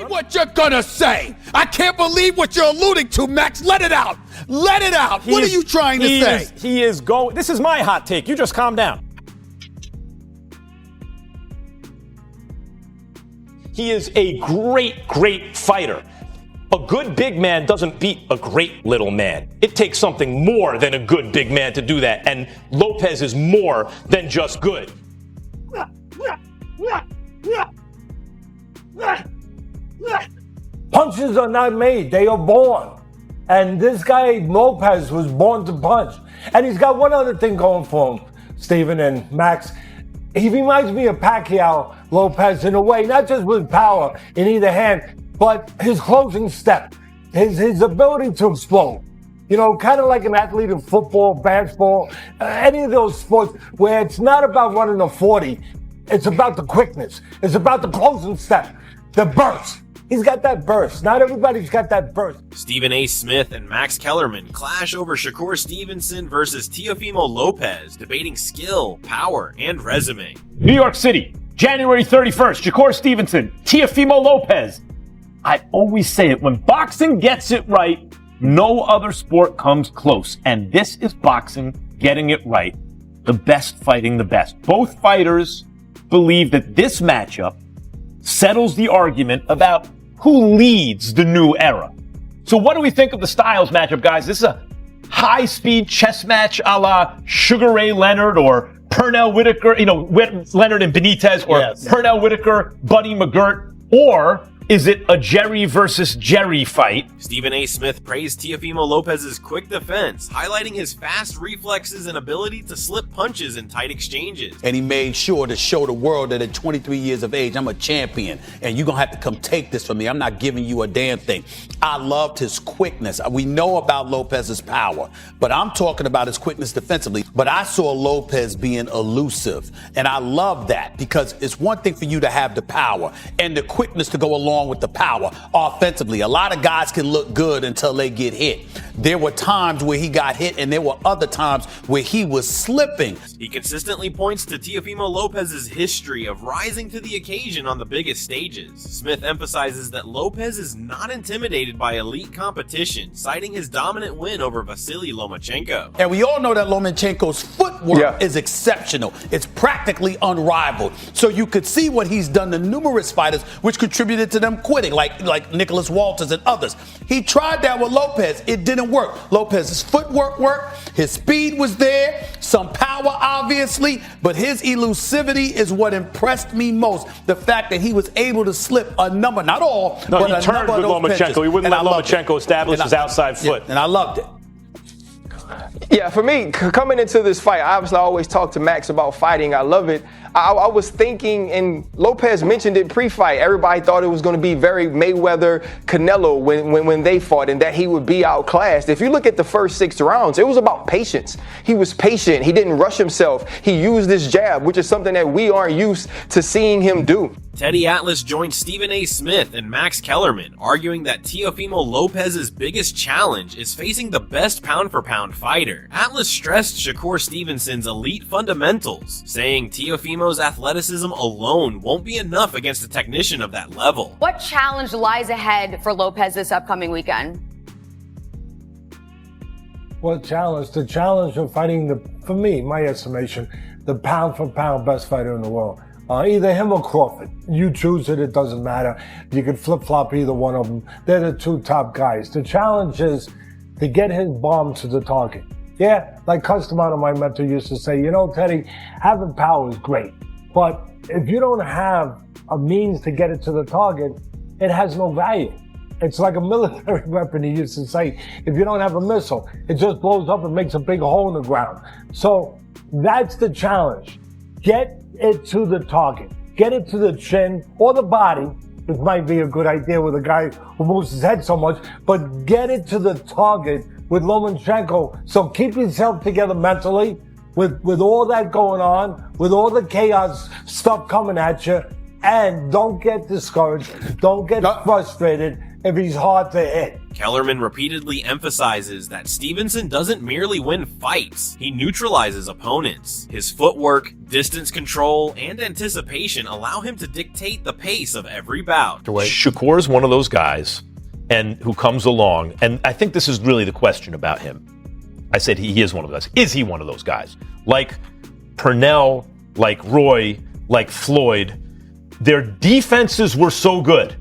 What you're gonna say? I can't believe what you're alluding to, Max. Let it out. Let it out. What are you trying to say? This is my hot take. You just calm down. He is a great, great fighter. A good big man doesn't beat a great little man. It takes something more than a good big man to do that, and Lopez is more than just good. Punches are not made, they are born. And this guy, Lopez, was born to punch. And he's got one other thing going for him, Steven and Max. He reminds me of Pacquiao, Lopez, in a way, not just with power in either hand, but his closing step, his ability to explode. You know, kind of like an athlete in football, basketball, any of those sports where it's not about running a 40, it's about the quickness. It's about the closing step, the burst. He's got that burst. Not everybody's got that burst. Stephen A. Smith and Max Kellerman clash over Shakur Stevenson versus Teofimo Lopez, debating skill, power, and resume. New York City, January 31st, Shakur Stevenson, Teofimo Lopez. I always say it, when boxing gets it right, no other sport comes close. And this is boxing getting it right. The best fighting the best. Both fighters believe that this matchup settles the argument about who leads the new era. So what do we think of the Styles matchup, guys? This is a high-speed chess match a la Sugar Ray Leonard or Pernell Whitaker, Leonard and Benitez, or yes. Pernell Whitaker, Buddy McGirt, or is it a Jerry versus Jerry fight? Stephen A. Smith praised Teofimo Lopez's quick defense, highlighting his fast reflexes and ability to slip punches in tight exchanges. And he made sure to show the world that at 23 years of age, I'm a champion, and you're going to have to come take this from me. I'm not giving you a damn thing. I loved his quickness. We know about Lopez's power, but I'm talking about his quickness defensively. But I saw Lopez being elusive, and I love that because it's one thing for you to have the power and the quickness to go along with the power offensively. A lot of guys can look good until they get hit. There were times where he got hit, and there were other times where he was slipping. He consistently points to Teofimo Lopez's history of rising to the occasion on the biggest stages. Smith emphasizes that Lopez is not intimidated by elite competition, citing his dominant win over Vasily Lomachenko. And we all know that Lomachenko's footwork is exceptional. It's practically unrivaled. So you could see what he's done to numerous fighters, which contributed to them quitting, like Nicholas Walters and others. He tried that with Lopez. It didn't work. Lopez's footwork worked. His speed was there. Some power, obviously. But his elusivity is what impressed me most. The fact that he was able to slip a number, not all, but a number of those Lomachenko. pitches. He wouldn't let Lomachenko establish his outside foot. And I loved it. Yeah, for me, coming into this fight, obviously I always talk to Max about fighting. I love it. I was thinking, and Lopez mentioned it pre-fight, everybody thought it was going to be very Mayweather-Canelo when they fought, and that he would be outclassed. If you look at the first 6 rounds, it was about patience. He was patient. He didn't rush himself. He used his jab, which is something that we aren't used to seeing him do. Teddy Atlas joined Stephen A. Smith and Max Kellerman, arguing that Teofimo Lopez's biggest challenge is facing the best pound-for-pound fighter. Atlas stressed Shakur Stevenson's elite fundamentals, saying Teofimo's athleticism alone won't be enough against a technician of that level. What challenge lies ahead for Lopez this upcoming weekend? What challenge? The challenge of fighting for me, my estimation, the pound-for-pound best fighter in the world. Either him or Crawford. You choose it, it doesn't matter. You can flip-flop either one of them. They're the 2 top guys. The challenge is to get his bomb to the target. Yeah, like Customano, my mentor, used to say, Teddy, having power is great. But if you don't have a means to get it to the target, it has no value. It's like a military weapon, he used to say. If you don't have a missile, it just blows up and makes a big hole in the ground. So that's the challenge. Get it to the target. Get it to the chin or the body, which might be a good idea with a guy who moves his head so much, but get it to the target with Lomachenko. So keep yourself together mentally with all that going on, with all the chaos stuff coming at you, And don't get discouraged. Don't get frustrated if he's hard to hit. Kellerman repeatedly emphasizes that Stevenson doesn't merely win fights, he neutralizes opponents. His footwork, distance control, and anticipation allow him to dictate the pace of every bout. Shakur is one of those guys and who comes along, and I think this is really the question about him. I said he is one of those guys. Is he one of those guys? Like Purnell, like Roy, like Floyd, their defenses were so good.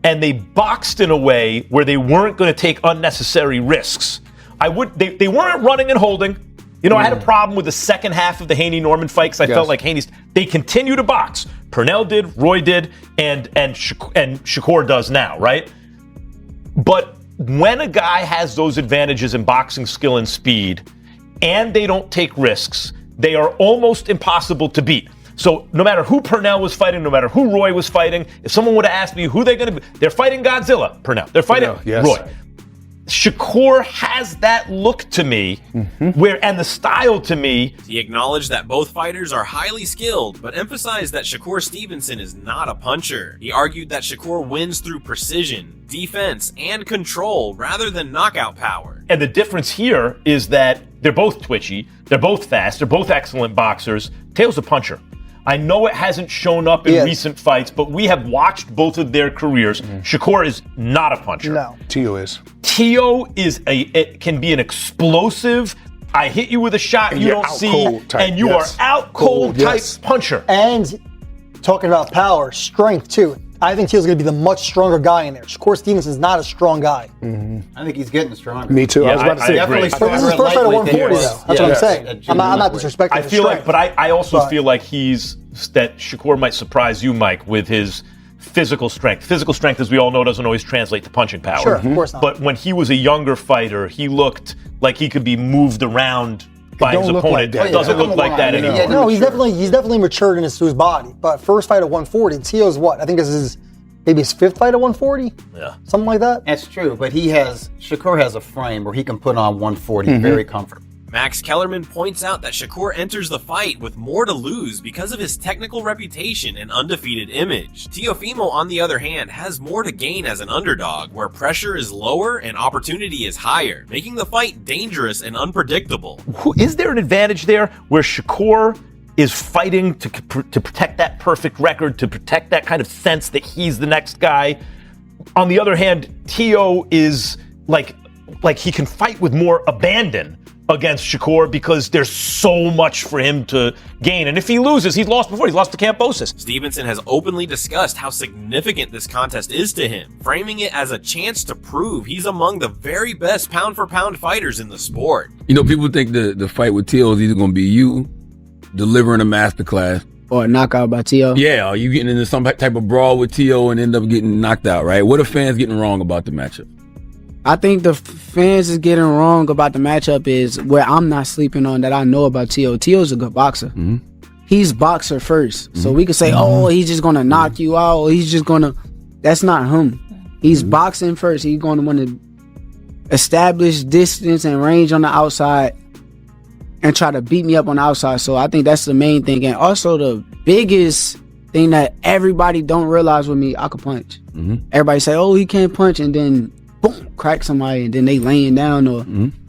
And they boxed in a way where they weren't going to take unnecessary risks. They weren't running and holding. You know, I had a problem with the second half of the Haney-Norman fight because I felt like they continue to box. Purnell did, Roy did, and Shakur does now, right? But when a guy has those advantages in boxing skill and speed, and they don't take risks, they are almost impossible to beat. So no matter who Purnell was fighting, no matter who Roy was fighting, if someone would have asked me who they're going to be, they're fighting Godzilla, Purnell. They're fighting Roy. Shakur has that look to me, and the style to me. He acknowledged that both fighters are highly skilled, but emphasized that Shakur Stevenson is not a puncher. He argued that Shakur wins through precision, defense, and control rather than knockout power. And the difference here is that they're both twitchy, they're both fast, they're both excellent boxers. Teo's a puncher. I know it hasn't shown up in recent fights, but we have watched both of their careers. Shakur is not a puncher. No. Teo is it can be an explosive, I hit you with a shot and you don't see, and you are out cold type puncher. And talking about power, strength too. I think Teo's going to be the much stronger guy in there. Shakur Stevenson's not a strong guy. I think he's getting stronger. Me too. Yeah, I was about to say. Definitely But this is his first fight at 140 though. That's what I'm saying. I'm not disrespecting I his feel strength. like, but I also feel like that Shakur might surprise you, Mike, with his physical strength. Physical strength, as we all know, doesn't always translate to punching power. Sure, of course not. But when he was a younger fighter, he looked like he could be moved around by his opponent. It doesn't look like that anymore. No, he's definitely matured in his body. But first fight at 140, Teo's what? I think this is maybe his fifth fight at 140? Yeah. Something like that? That's true, but Shakur has a frame where he can put on 140 very comfortably. Max Kellerman points out that Shakur enters the fight with more to lose because of his technical reputation and undefeated image. Teofimo, on the other hand, has more to gain as an underdog, where pressure is lower and opportunity is higher, making the fight dangerous and unpredictable. Is there an advantage there where Shakur is fighting to protect that perfect record, to protect that kind of sense that he's the next guy? On the other hand, Teo is like he can fight with more abandon against Shakur because there's so much for him to gain. And if he loses, he's lost before. He's lost to Kambosos. Stevenson has openly discussed how significant this contest is to him, framing it as a chance to prove he's among the very best pound-for-pound fighters in the sport. You know, people think the fight with Teo is either going to be you delivering a masterclass or a knockout by Teo. Yeah, or you getting into some type of brawl with Teo and end up getting knocked out, right? What are fans getting wrong about the matchup? I think the fans is getting wrong about the matchup is where I'm not sleeping on that I know about Teo. Teo's a good boxer. Mm-hmm. He's boxer first. So we could say, oh, he's just going to knock you out. Or he's just going to... That's not him. He's boxing first. He's going to want to establish distance and range on the outside and try to beat me up on the outside. So I think that's the main thing. And also the biggest thing that everybody don't realize with me, I could punch. Everybody say, oh, he can't punch, and then boom, crack somebody, and then they laying down, or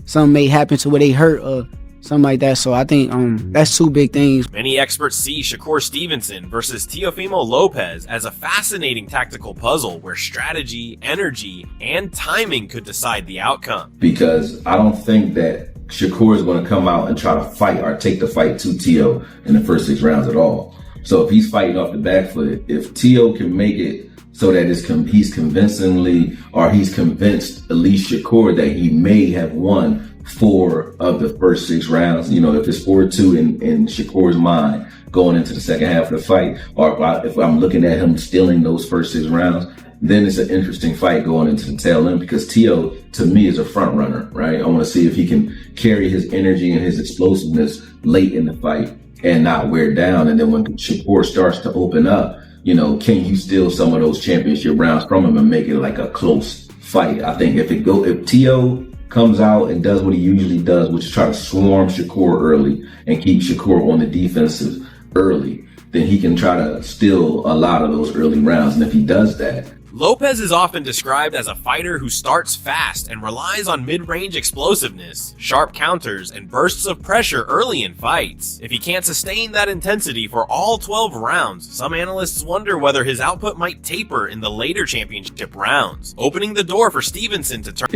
something may happen to where they hurt or something like that. So I think that's two big things. Many experts see Shakur Stevenson versus Teofimo Lopez as a fascinating tactical puzzle where strategy, energy, and timing could decide the outcome. Because I don't think that Shakur is going to come out and try to fight or take the fight to Teo in the first 6 rounds at all. So if he's fighting off the back foot, if Teo can make it so that he's convincingly, or he's convinced at least Shakur that he may have won 4 of the first 6 rounds, you know, if it's 4-2 in Shakur's mind going into the second half of the fight, or if I'm looking at him stealing those first 6 rounds, then it's an interesting fight going into the tail end, because Teo, to me, is a front runner, right? I want to see if he can carry his energy and his explosiveness late in the fight and not wear down. And then when Shakur starts to open up, you know, can you steal some of those championship rounds from him and make it like a close fight? I think if Teo comes out and does what he usually does, which is try to swarm Shakur early and keep Shakur on the defensive early, then he can try to steal a lot of those early rounds. And if he does that, Lopez is often described as a fighter who starts fast and relies on mid-range explosiveness, sharp counters, and bursts of pressure early in fights. If he can't sustain that intensity for all 12 rounds, some analysts wonder whether his output might taper in the later championship rounds, opening the door for Stevenson to turn.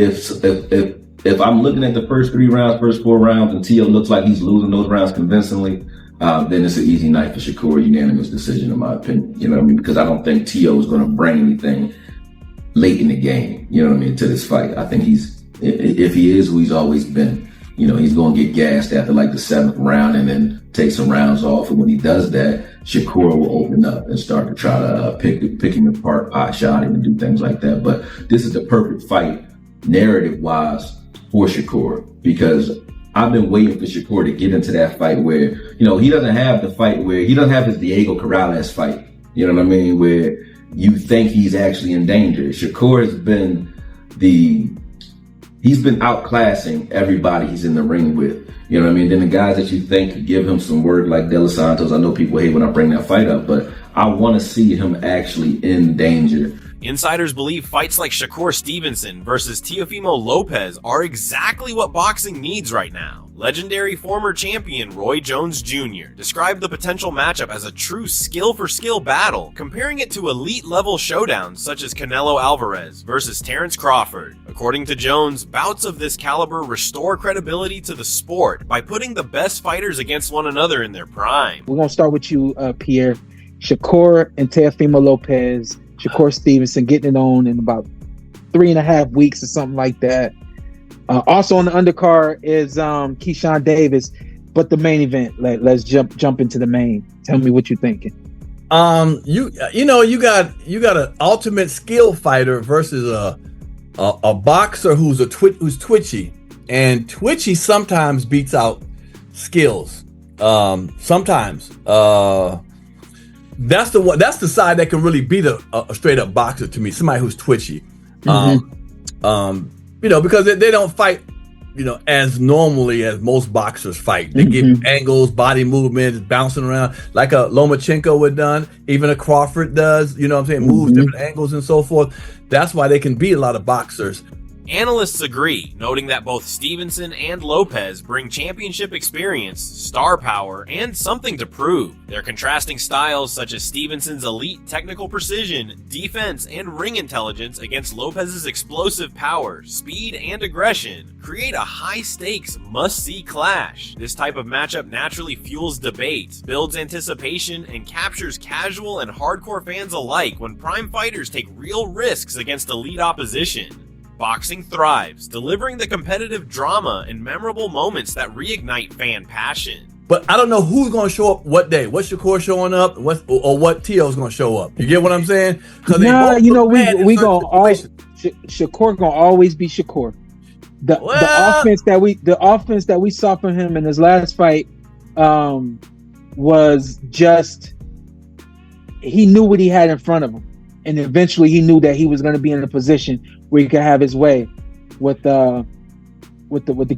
If I'm looking at the first 3 rounds, first 4 rounds, and Tio looks like he's losing those rounds convincingly, then it's an easy night for Shakur, unanimous decision in my opinion. You know what I mean? Because I don't think Tio is going to bring anything late in the game, you know what I mean, to this fight. I think if he is who he's always been, you know, he's going to get gassed after like the 7th round and then take some rounds off. And when he does that, Shakur will open up and start to try to pick him apart, pot shot him, and do things like that. But this is the perfect fight narrative-wise for Shakur, because I've been waiting for Shakur to get into that fight where, you know, he doesn't have the fight where he doesn't have his Diego Corrales fight. You know what I mean? Where you think he's actually in danger. Shakur has been he's been outclassing everybody he's in the ring with. You know what I mean? Then the guys that you think could give him some work, like De Los Santos, I know people hate when I bring that fight up, but I want to see him actually in danger. Insiders believe fights like Shakur Stevenson versus Teofimo Lopez are exactly what boxing needs right now. Legendary former champion Roy Jones Jr. described the potential matchup as a true skill-for-skill battle, comparing it to elite-level showdowns such as Canelo Alvarez versus Terrence Crawford. According to Jones, bouts of this caliber restore credibility to the sport by putting the best fighters against one another in their prime. We're going to start with you, Pierre. Shakur and Teofimo Lopez, Shakur Stevenson getting it on in about 3.5 weeks or something like that. Also on the undercard is Keyshawn Davis, but the main event. Let's jump into the main. Tell me what you're thinking. You got an ultimate skill fighter versus a boxer who's twitchy, and twitchy sometimes beats out skills. Sometimes. That's the side that can really beat a straight up boxer to me. Somebody who's twitchy. Because they don't fight, as normally as most boxers fight. They give angles, body movements, bouncing around like a Lomachenko would done. Even a Crawford does, moves different angles and so forth. That's why they can beat a lot of boxers. Analysts agree, noting that both Stevenson and Lopez bring championship experience, star power, and something to prove. Their contrasting styles, such as Stevenson's elite technical precision, defense, and ring intelligence against Lopez's explosive power, speed, and aggression, create a high-stakes, must-see clash. This type of matchup naturally fuels debate, builds anticipation, and captures casual and hardcore fans alike when prime fighters take real risks against elite opposition. Boxing thrives, delivering the competitive drama and memorable moments that reignite fan passion. But I don't know who's going to show up what day. What's Shakur showing up, or what Tio's going to show up? You get what I'm saying? Shakur gonna always be Shakur. The offense that we saw from him in his last fight was just, he knew what he had in front of him, and eventually he knew that he was going to be in a position where he could have his way with the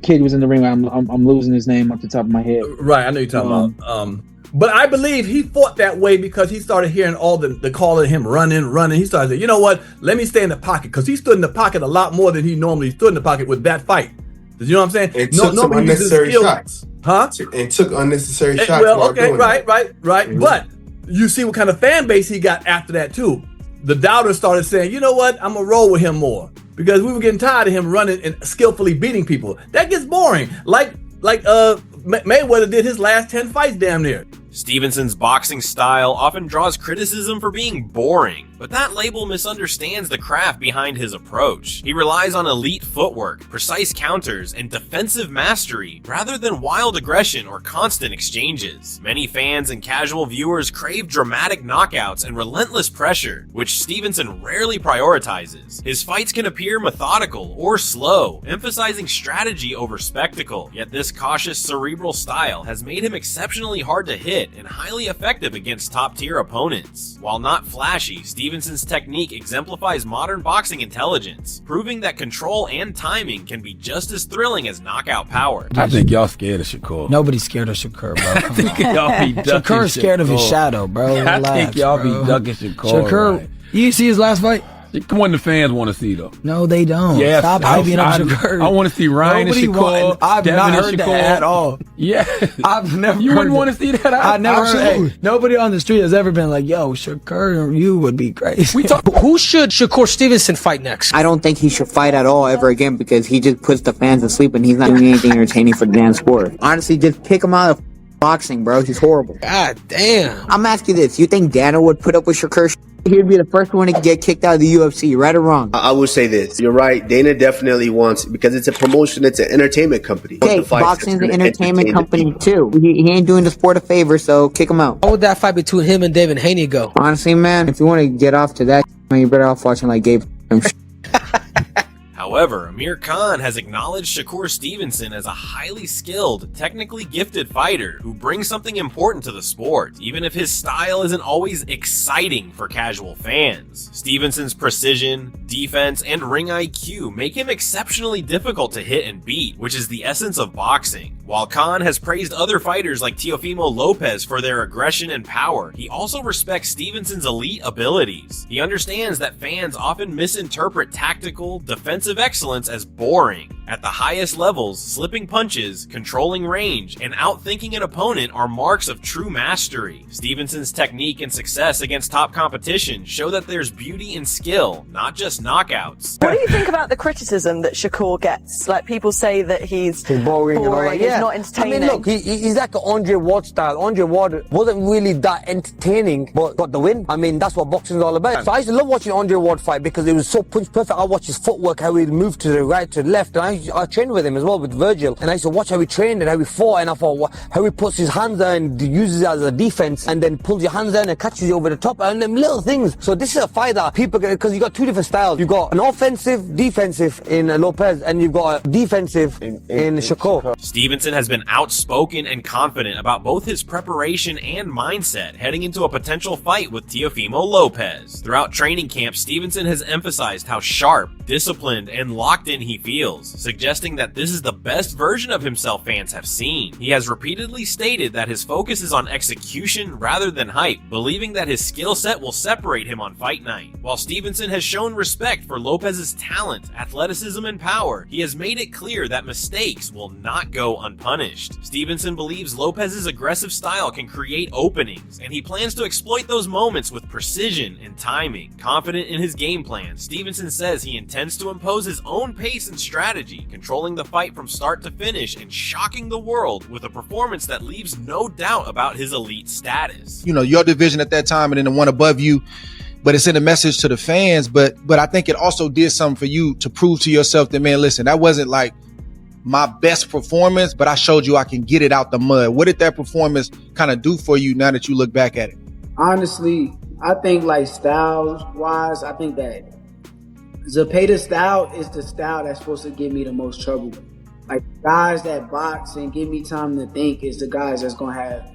kid who was in the ring. I'm losing his name off the top of my head. Right, I know you're talking about. But I believe he fought that way because he started hearing all the call of him running. He started saying, you know what? Let me stay in the pocket, because he stood in the pocket a lot more than he normally stood in the pocket with that fight. You know what I'm saying? It took some unnecessary shots. Huh? It took unnecessary shots. Well, okay, right. Mm-hmm. But you see what kind of fan base he got after that too. The doubters started saying, you know what? I'm going to roll with him more, because we were getting tired of him running and skillfully beating people. That gets boring. Like Mayweather did his last 10 fights damn near. Stevenson's boxing style often draws criticism for being boring, but that label misunderstands the craft behind his approach. He relies on elite footwork, precise counters, and defensive mastery rather than wild aggression or constant exchanges. Many fans and casual viewers crave dramatic knockouts and relentless pressure, which Stevenson rarely prioritizes. His fights can appear methodical or slow, emphasizing strategy over spectacle, yet this cautious, cerebral style has made him exceptionally hard to hit and highly effective against top-tier opponents. While not flashy, Stevenson Stevenson's technique exemplifies modern boxing intelligence, proving that control and timing can be just as thrilling as knockout power. I think y'all scared of Shakur. Nobody's scared of Shakur, bro. I think y'all be ducking Shakur's scared of his shadow, bro. I think y'all be ducking Shakur. Right. You see his last fight? One the fans want to see, though. No, they don't. Yes, Stop hyping up Shakur. I want to see Ryan and Shakur. I've not heard that at all. Yeah. I've never You wouldn't want to see that? I never heard that. Nobody on the street has ever been like, yo, Shakur, you would be crazy. Who should Shakur Stevenson fight next? I don't think he should fight at all ever again because he just puts the fans to sleep and he's not doing anything entertaining for the damn sport. Honestly, just kick him out of boxing, bro. He's horrible. God damn. I'm asking you this. You think Dana would put up with Shakur? He'd be the first one to get kicked out of the UFC, right or wrong? I will say this. You're right. Dana definitely wants, because it's a promotion, it's an entertainment company. Hey, boxing's an entertainment company too. He ain't doing the sport a favor, so kick him out. How would that fight between him and David Haney go? Honestly, man, if you want to get off to that, man, you better off watching like Gabe. However, Amir Khan has acknowledged Shakur Stevenson as a highly skilled, technically gifted fighter who brings something important to the sport, even if his style isn't always exciting for casual fans. Stevenson's precision, defense, and ring IQ make him exceptionally difficult to hit and beat, which is the essence of boxing. While Khan has praised other fighters like Teofimo Lopez for their aggression and power, he also respects Stevenson's elite abilities. He understands that fans often misinterpret tactical, defensive excellence as boring. At the highest levels, slipping punches, controlling range, and outthinking an opponent are marks of true mastery. Stevenson's technique and success against top competition show that there's beauty in skill, not just knockouts. What do you think about the criticism that Shakur gets? Like, people say that he's boring and all that. He's not entertaining. I mean, look, he's like an Andre Ward style. Andre Ward wasn't really that entertaining, but got the win. I mean, that's what boxing is all about. So I used to love watching Andre Ward fight because it was so punch perfect. I watched his footwork, how he'd move to the right, to the left, and I trained with him as well, with Virgil, and I used to watch how he trained and how he fought, and I thought how he puts his hands there and uses it as a defense, and then pulls your hands down and catches you over the top, and them little things. So this is a fight that people, because you got two different styles. You got an offensive, defensive in Lopez, and you've got a defensive in Shakur. Stevenson has been outspoken and confident about both his preparation and mindset heading into a potential fight with Teofimo Lopez. Throughout training camp, Stevenson has emphasized how sharp, disciplined, and locked in he feels, suggesting that this is the best version of himself fans have seen. He has repeatedly stated that his focus is on execution rather than hype, believing that his skill set will separate him on fight night. While Stevenson has shown respect for Lopez's talent, athleticism, and power, he has made it clear that mistakes will not go unpunished. Stevenson believes Lopez's aggressive style can create openings, and he plans to exploit those moments with precision and timing. Confident in his game plan, Stevenson says he intends to impose his own pace and strategy, controlling the fight from start to finish and shocking the world with a performance that leaves no doubt about his elite status. You know, your division at that time and then the one above you, but it's in a message to the fans. But I think it also did something for you to prove to yourself that, man, listen, that wasn't like my best performance, but I showed you I can get it out the mud. What did that performance kind of do for you now that you look back at it? Honestly, I think like styles-wise, I think that Zepeda's style is the style that's supposed to give me the most trouble. Like, guys that box and give me time to think is the guys that's going to have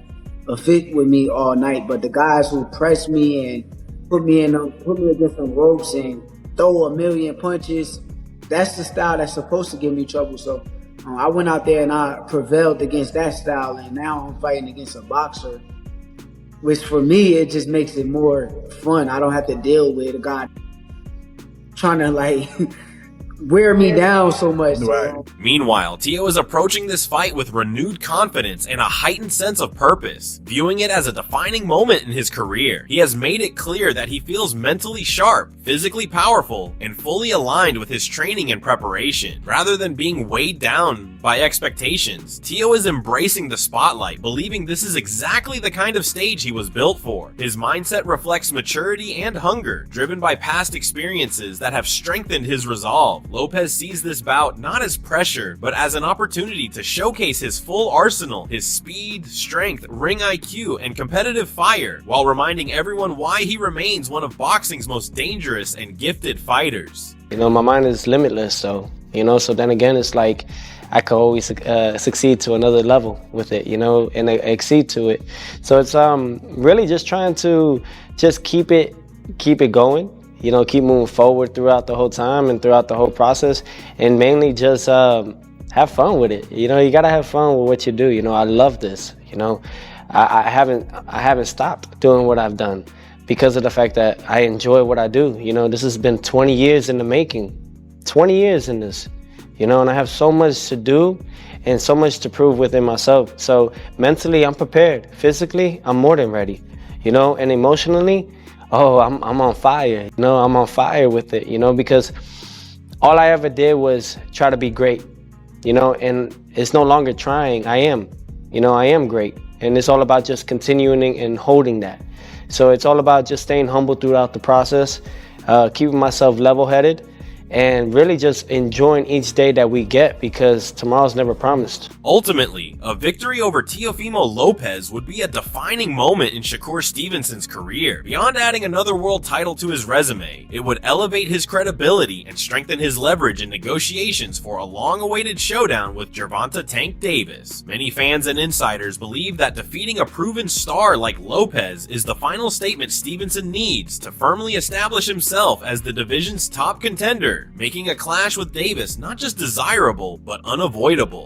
a fit with me all night. But the guys who press me and put me against some ropes and throw a million punches, that's the style that's supposed to give me trouble. So I went out there and I prevailed against that style, and now I'm fighting against a boxer, which for me, it just makes it more fun. I don't have to deal with a guy trying to like wear me down so much. Right. Meanwhile, Teo is approaching this fight with renewed confidence and a heightened sense of purpose, viewing it as a defining moment in his career. He has made it clear that he feels mentally sharp, physically powerful, and fully aligned with his training and preparation. Rather than being weighed down by expectations, Teo is embracing the spotlight, believing this is exactly the kind of stage he was built for. His mindset reflects maturity and hunger, driven by past experiences that have strengthened his resolve. Lopez sees this bout not as pressure, but as an opportunity to showcase his full arsenal, his speed, strength, ring IQ, and competitive fire, while reminding everyone why he remains one of boxing's most dangerous and gifted fighters. You know, my mind is limitless, so then again, it's like I could always succeed to another level with it, and exceed to it. So it's really just trying to just keep it keep it going. You know, keep moving forward throughout the whole time and throughout the whole process, and mainly just have fun with it. You know, you gotta have fun with what you do. You know, I love this. You know, I haven't stopped doing what I've done because of the fact that I enjoy what I do. You know, this has been 20 years in the making, 20 years in this. You know, and I have so much to do and so much to prove within myself. So mentally, I'm prepared. Physically, I'm more than ready. You know, and emotionally, I'm on fire. You know, I'm on fire with it, you know, because all I ever did was try to be great, you know, and it's no longer trying. I am great. And it's all about just continuing and holding that. So it's all about just staying humble throughout the process, keeping myself level-headed, and really just enjoying each day that we get because tomorrow's never promised. Ultimately, a victory over Teofimo Lopez would be a defining moment in Shakur Stevenson's career. Beyond adding another world title to his resume, it would elevate his credibility and strengthen his leverage in negotiations for a long-awaited showdown with Gervonta Tank Davis. Many fans and insiders believe that defeating a proven star like Lopez is the final statement Stevenson needs to firmly establish himself as the division's top contender, making a clash with Davis not just desirable, but unavoidable.